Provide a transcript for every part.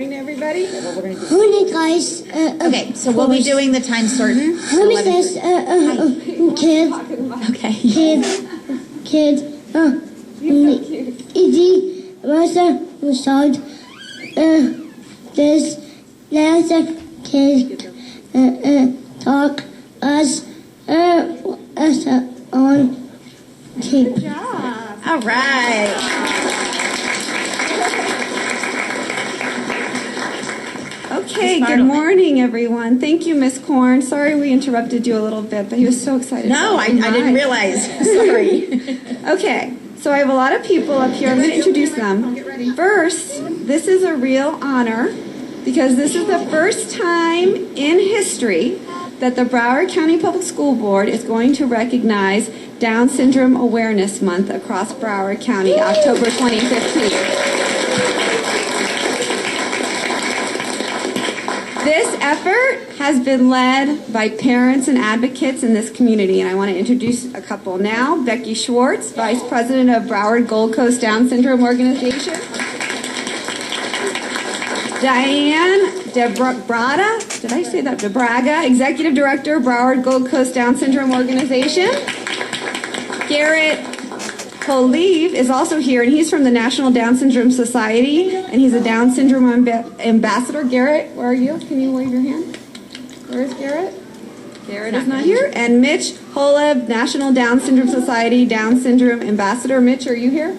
Everybody? Morning, guys. Okay, so we'll be doing the time certain. How many says, kids? Okay. Kids, Easy, Rosa, Rashad, this, last kid, talk, us on tape. Good job. All right. Okay, good morning, everyone. Thank you, Miss Korn. Sorry we interrupted you a little bit, but he was so excited. No, I didn't realize. Sorry. Okay, so I have a lot of people up here. I'm going to introduce them. First, this is a real honor because this is the first time in history that the Broward County Public School Board is going to recognize Down Syndrome Awareness Month across Broward County, October 2015. This effort has been led by parents and advocates in this community, and I want to introduce a couple now. Becky Schwartz, Vice President of Broward Gold Coast Down Syndrome Organization. Diane DeBraga, did I say that? DeBraga, Executive Director, Broward Gold Coast Down Syndrome Organization. Garrett Polive is also here, and he's from the National Down Syndrome Society, and he's a Down Syndrome ambassador. Garrett, where are you? Can you wave your hand? Where is Garrett? Garrett is not here. And Mitch Holeb, National Down Syndrome Society Down Syndrome ambassador. Mitch, are you here?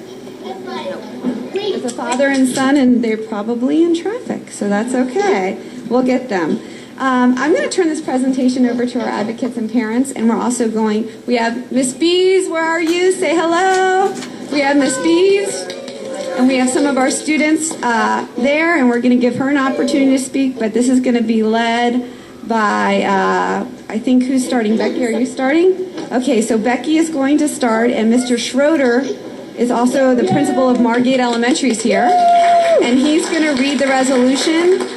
It's a father and son, and they're probably in traffic, so that's okay. We'll get them. I'm going to turn this presentation over to our advocates and parents, and we're also going, we have Miss Bees, where are you? Say hello. We have Miss Bees, and we have some of our students there, and we're going to give her an opportunity to speak, but this is going to be led by, I think, who's starting? Becky, are you starting? Okay, so Becky is going to start, and Mr. Schroeder is also the principal of Margate Elementary is here, and he's going to read the resolution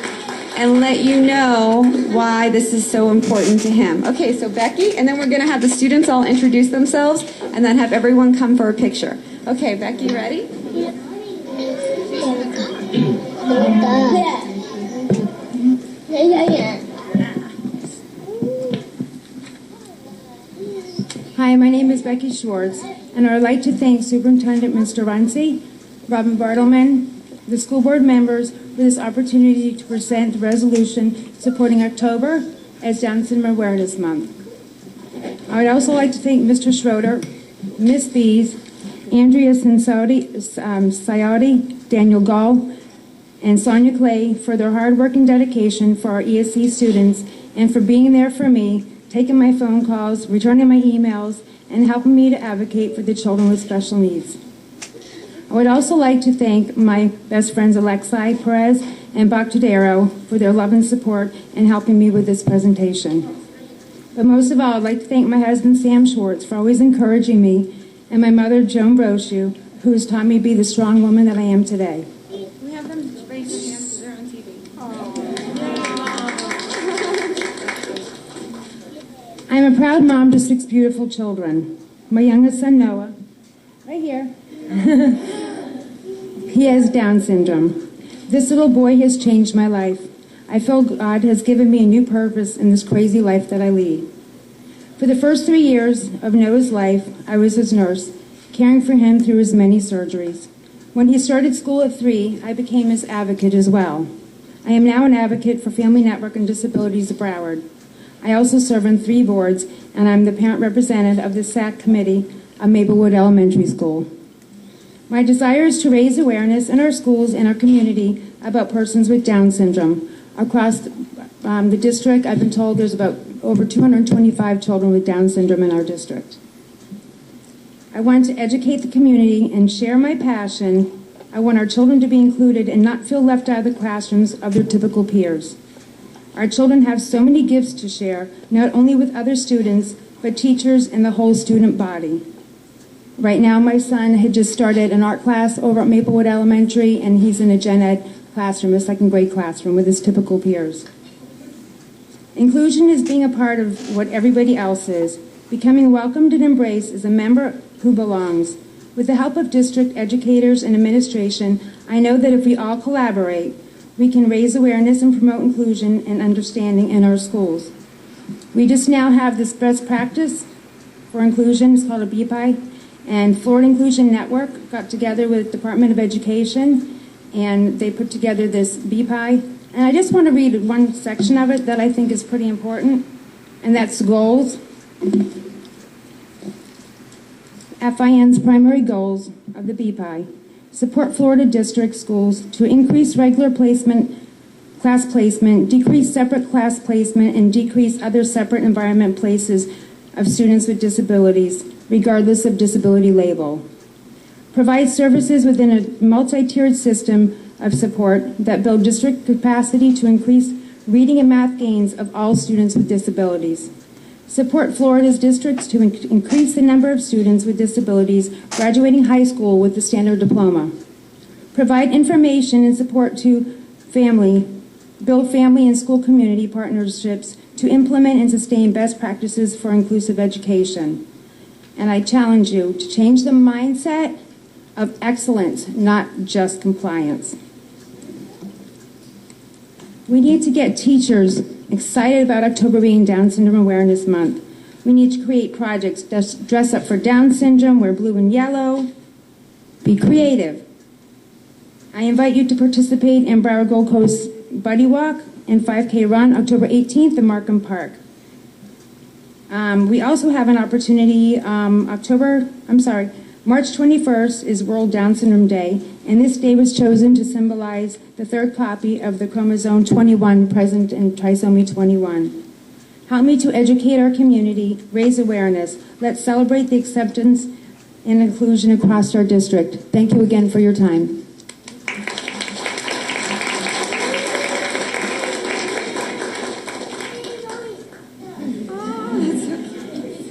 and let you know why this is so important to him. Okay, so Becky, and then we're going to have the students all introduce themselves and then have everyone come for a picture. Okay, Becky, ready? Hi, my name is Becky Schwartz, and I would like to thank Superintendent Mr. Runcie, Robin Bartleman, the school board members for this opportunity to present the resolution supporting October as Down Syndrome Awareness Month. I would also like to thank Mr. Schroeder, Miss Bees, Andrea Sayati, Daniel Gall, and Sonia Clay for their hard work and dedication for our ESC students and for being there for me, taking my phone calls, returning my emails, and helping me to advocate for the children with special needs. I would also like to thank my best friends Alexi Perez and Bactadero for their love and support in helping me with this presentation. But most of all, I'd like to thank my husband Sam Schwartz for always encouraging me, and my mother Joan Brochu, who has taught me to be the strong woman that I am today. We have them raise their hands because they're on TV. I am a proud mom to 6 beautiful children. My youngest son Noah, right here. He has Down syndrome. This little boy has changed my life. I feel God has given me a new purpose in this crazy life that I lead. For the first 3 years of Noah's life, I was his nurse, caring for him through his many surgeries. When he started school at 3, I became his advocate as well. I am now an advocate for Family Network and Disabilities of Broward. I also serve on 3 boards, and I'm the parent representative of the SAC committee of Maplewood Elementary School. My desire is to raise awareness in our schools and our community about persons with Down syndrome. Across the district, I've been told there's about over 225 children with Down syndrome in our district. I want to educate the community and share my passion. I want our children to be included and not feel left out of the classrooms of their typical peers. Our children have so many gifts to share, not only with other students, but teachers and the whole student body. Right now, my son had just started an art class over at Maplewood Elementary, and he's in a gen ed classroom, a 2nd grade classroom, with his typical peers. Inclusion is being a part of what everybody else is. Becoming welcomed and embraced as a member who belongs. With the help of district educators and administration, I know that if we all collaborate, we can raise awareness and promote inclusion and understanding in our schools. We just now have this best practice for inclusion. It's called a BPI. And Florida Inclusion Network got together with Department of Education, and they put together this BPI. And I just want to read one section of it that I think is pretty important, and that's goals. FIN's primary goals of the BPI: support Florida district schools to increase regular placement, class placement, decrease separate class placement, and decrease other separate environment places of students with disabilities, regardless of disability label. Provide services within a multi-tiered system of support that build district capacity to increase reading and math gains of all students with disabilities. Support Florida's districts to increase the number of students with disabilities graduating high school with the standard diploma. Provide information and support to build family and school community partnerships to implement and sustain best practices for inclusive education. And I challenge you to change the mindset of excellence, not just compliance. We need to get teachers excited about October being Down Syndrome Awareness Month. We need to create projects, dress up for Down syndrome, wear blue and yellow, be creative. I invite you to participate in Broward Gold Coast Buddy Walk and 5K Run October 18th in Markham Park. We also have an opportunity, March 21st is World Down Syndrome Day, and this day was chosen to symbolize the third copy of the chromosome 21 present in trisomy 21. Help me to educate our community, raise awareness. Let's celebrate the acceptance and inclusion across our district. Thank you again for your time.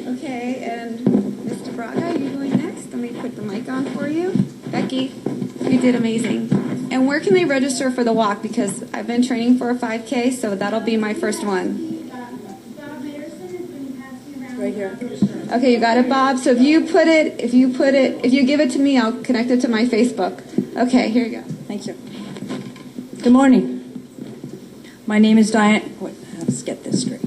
Okay, and Mr. Braga, are you going next? Let me put the mic on for you. Becky, you did amazing. And where can they register for the walk? Because I've been training for a 5K, so that'll be my first one. Right here. Okay, you got it, Bob. So if you give it to me, I'll connect it to my Facebook. Okay, here you go. Thank you. Good morning. My name is Diane. Let's get this straight.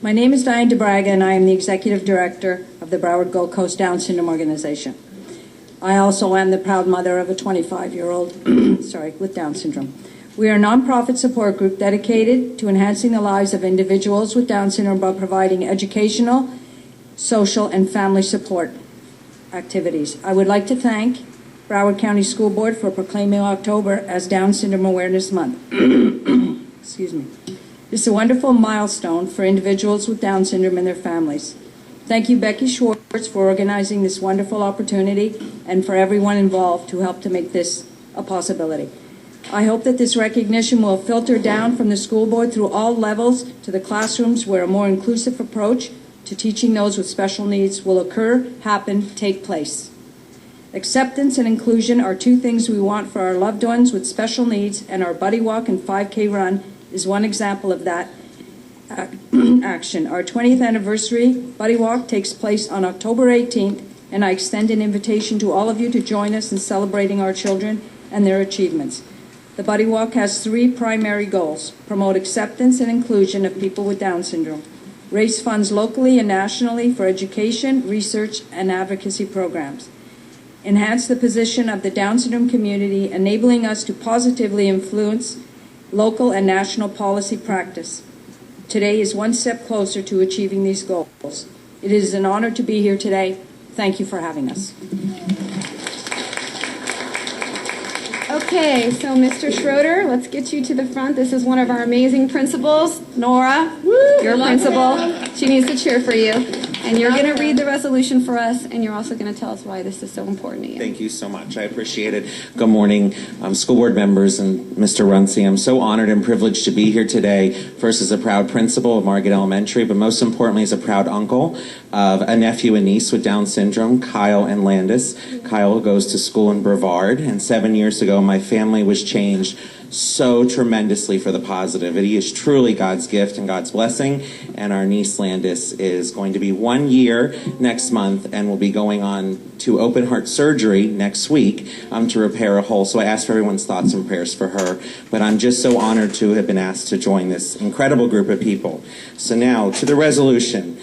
My name is Diane DeBraga, and I am the Executive Director of the Broward Gold Coast Down Syndrome Organization. I also am the proud mother of a 25-year-old with Down syndrome. We are a nonprofit support group dedicated to enhancing the lives of individuals with Down syndrome by providing educational, social, and family support activities. I would like to thank Broward County School Board for proclaiming October as Down Syndrome Awareness Month. Excuse me. This is a wonderful milestone for individuals with Down syndrome and their families. Thank you, Becky Schwartz, for organizing this wonderful opportunity and for everyone involved to help to make this a possibility. I hope that this recognition will filter down from the school board through all levels to the classrooms where a more inclusive approach to teaching those with special needs will occur, happen, take place. Acceptance and inclusion are two things we want for our loved ones with special needs, and our Buddy Walk and 5K Run is one example of that action. Our 20th anniversary Buddy Walk takes place on October 18th, and I extend an invitation to all of you to join us in celebrating our children and their achievements. The Buddy Walk has three primary goals: promote acceptance and inclusion of people with Down syndrome, raise funds locally and nationally for education, research, and advocacy programs, enhance the position of the Down syndrome community, enabling us to positively influence local and national policy practice. Today is one step closer to achieving these goals. It is an honor to be here today. Thank you for having us. Okay, so Mr. Schroeder, let's get you to the front. This is one of our amazing principals, Nora, your principal. She needs to cheer for you. And you're going to read the resolution for us, and you're also going to tell us why this is so important to you. Thank you so much. I appreciate it. Good morning, school board members and Mr. Runcie. I'm so honored and privileged to be here today, first as a proud principal of Margate Elementary, but most importantly as a proud uncle of a nephew and niece with Down syndrome, Kyle and Landis. Kyle goes to school in Broward, and 7 years ago my family was changed so tremendously for the positive. He is truly God's gift and God's blessing, and our niece Landis is going to be one 1 year next month and will be going on to open heart surgery next week to repair a hole. So I ask for everyone's thoughts and prayers for her. But I'm just so honored to have been asked to join this incredible group of people. So now to the resolution.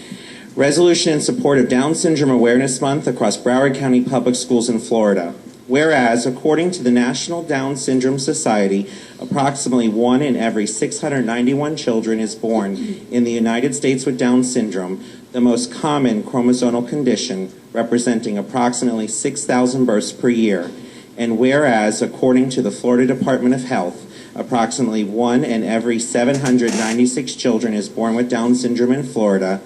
Resolution in support of Down Syndrome Awareness Month across Broward County Public Schools in Florida. Whereas, according to the National Down Syndrome Society, approximately 1 in every 691 children is born in the United States with Down syndrome, the most common chromosomal condition, representing approximately 6,000 births per year. And whereas, according to the Florida Department of Health, approximately 1 in every 796 children is born with Down syndrome in Florida.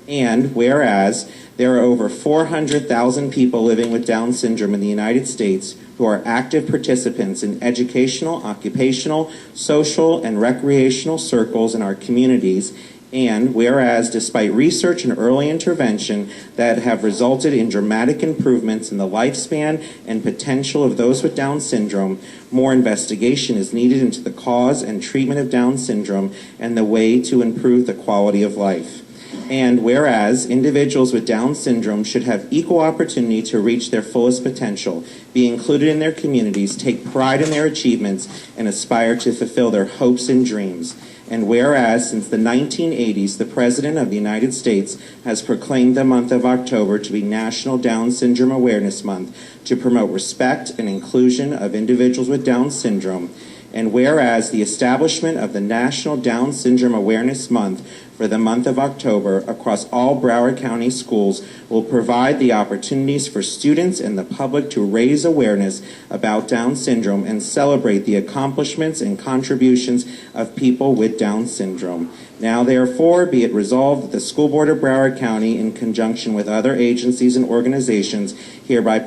And whereas there are over 400,000 people living with Down syndrome in the United States who are active participants in educational, occupational, social, and recreational circles in our communities. And whereas despite research and early intervention that have resulted in dramatic improvements in the lifespan and potential of those with Down syndrome, more investigation is needed into the cause and treatment of Down syndrome and the way to improve the quality of life. And whereas individuals with Down syndrome should have equal opportunity to reach their fullest potential, be included in their communities, take pride in their achievements, and aspire to fulfill their hopes and dreams. And whereas since the 1980s, the President of the United States has proclaimed the month of October to be National Down Syndrome Awareness Month to promote respect and inclusion of individuals with Down syndrome. And whereas the establishment of the National Down Syndrome Awareness Month for the month of October across all Broward County schools will provide the opportunities for students and the public to raise awareness about Down syndrome and celebrate the accomplishments and contributions of people with Down syndrome. Now, therefore, be it resolved that the School Board of Broward County, in conjunction with other agencies and organizations, hereby